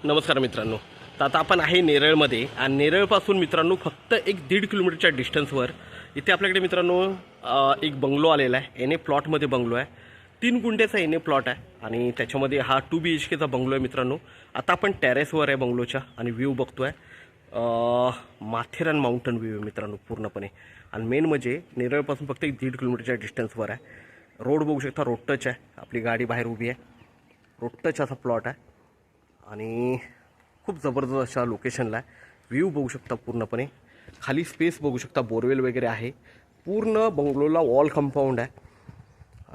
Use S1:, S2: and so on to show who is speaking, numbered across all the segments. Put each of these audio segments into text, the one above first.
S1: नमस्कार मित्रांनो. तर आता आपण आहे नेरळमध्ये आणि नेरळपासून मित्रांनो फक्त एक 1.5 किलोमीटरच्या डिस्टन्सवर इथे आपल्याकडे मित्रांनो एक बंगलो आलेला आहे. एन ए प्लॉटमध्ये बंगलो आहे. 3 गुंठ्याचा एन ए प्लॉट आहे आणि त्याच्यामध्ये हा 2 BHKचा बंगलो आहे मित्रांनो. आता आपण टेरेसवर आहे बंगलोच्या आणि व्ह्यू बघतो आहे. माथेरान माउंटन व्ह्यू आहे मित्रांनो पूर्णपणे. आणि मेन म्हणजे नेरळपासून फक्त एक 1.5 किलोमीटरच्या डिस्टन्सवर आहे. रोड बघू शकता, रोड टच आहे. आपली गाडी बाहेर उभी आहे. रोड टच असा प्लॉट आहे आणि खूप जबरदस्त अशा लोकेशनला आहे. व्ह्यू बघू शकता पूर्णपणे. खाली स्पेस बघू शकता, बोरवेल वगैरे आहे. पूर्ण बंगलोला वॉल कंपाऊंड आहे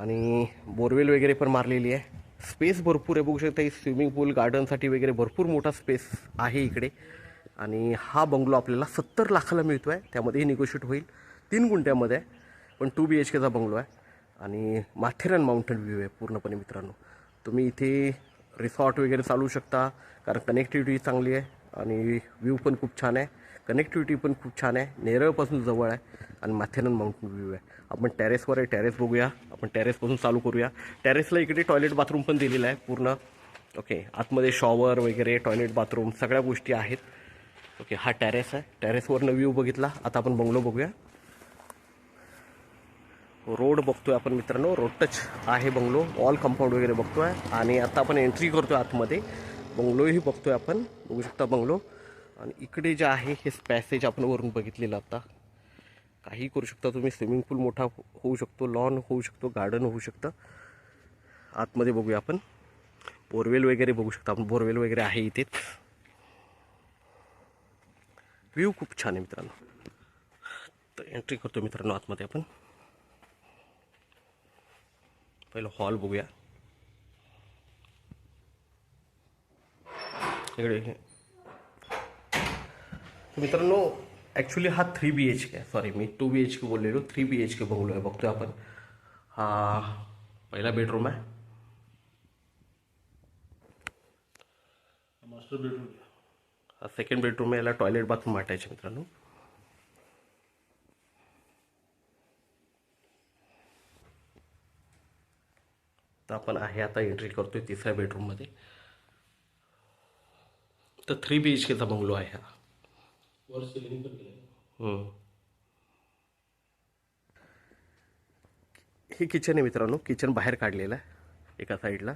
S1: आणि बोरवेल वगैरे पण मारलेली आहे. स्पेस भरपूर आहे बघू शकता. ही स्विमिंग पूल गार्डनसाठी वगैरे भरपूर मोठा स्पेस आहे इकडे. आणि हा बंगलो आपल्याला 70 लाखाला मिळतो आहे. त्यामध्येही निगोशिएट होईल. 3 गुंठ्यामध्ये आहे पण 2 BHKचा बंगलो आहे आणि माथेरान माउंटन व्ह्यू आहे पूर्णपणे मित्रांनो. तुम्ही इथे रिसॉर्ट वगैरे चालवू शकता कारण कनेक्टिव्हिटी चांगली आहे आणि व्ह्यू पण खूप छान आहे. कनेक्टिव्हिटी पण खूप छान आहे. नेरळपासून जवळ आहे आणि माथेरान माउंटन व्ह्यू आहे. आपण टेरेसवर आहे, टेरेस बघूया. आपण टेरेसपासून चालू करूया. टेरेसला इकडे टॉयलेट बाथरूम पण दिलेलं आहे पूर्ण. ओके, आतमध्ये शॉवर वगैरे, टॉयलेट बाथरूम सगळ्या गोष्टी आहेत. ओके, हा टेरेस आहे. टेरेसवरनं व्ह्यू बघितला. आता आपण बंगलो बघूया. रोड बघतोय आपण मित्रांनो. रोड टच आहे बंगलो. वॉल कंपाऊंड वगैरे बघतोय आणि आता आपण एंट्री करतोय आतमध्ये. बंगलोही बघतोय आपण. बघू शकता बंगलो. आणि इकडे जे आहे हे पॅसेज आपण वरून बघितलेलं. आता काही करू शकता तुम्ही. स्विमिंग पूल मोठा होऊ शकतो, लॉन होऊ शकतो, गार्डन होऊ शकतं. आतमध्ये बघूया आपण. बोरवेल वगैरे बघू शकता आपण. बोरवेल वगैरे आहे इथेच. व्ह्यू खूप छान आहे मित्रांनो. तर एंट्री करतो मित्रांनो आतमध्ये आपण. पहिलं हॉल बघूया. इकडे मित्रांनो ॲक्च्युली हा 3 BHK आहे. सॉरी, मी 2 BHK बोललेलो. 3 BHK बंगलो आहे बघतोय आपण. हा पहिला बेडरूम आहे. Master bedroom. हा सेकंड बेडरूम आहे. याला टॉयलेट बाथरूम वाटायचे मित्रांनो. तर आपण आहे आता एंट्री करतोय तिसऱ्या बेडरूममध्ये. तर 3 BHKचा बंगलो आहे हा. वर सिलिंग पण केलं. हे किचन आहे मित्रांनो. किचन बाहेर काढलेलं आहे एका साईडला.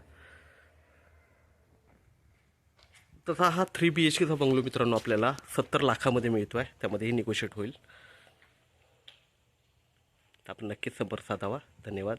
S1: तसा हा 3 BHKचा बंगलो मित्रांनो आपल्याला 70 लाखामध्ये मिळतो आहे. त्यामध्येही निगोशिएट होईल. आपण नक्कीच संपर्क साधावा. धन्यवाद.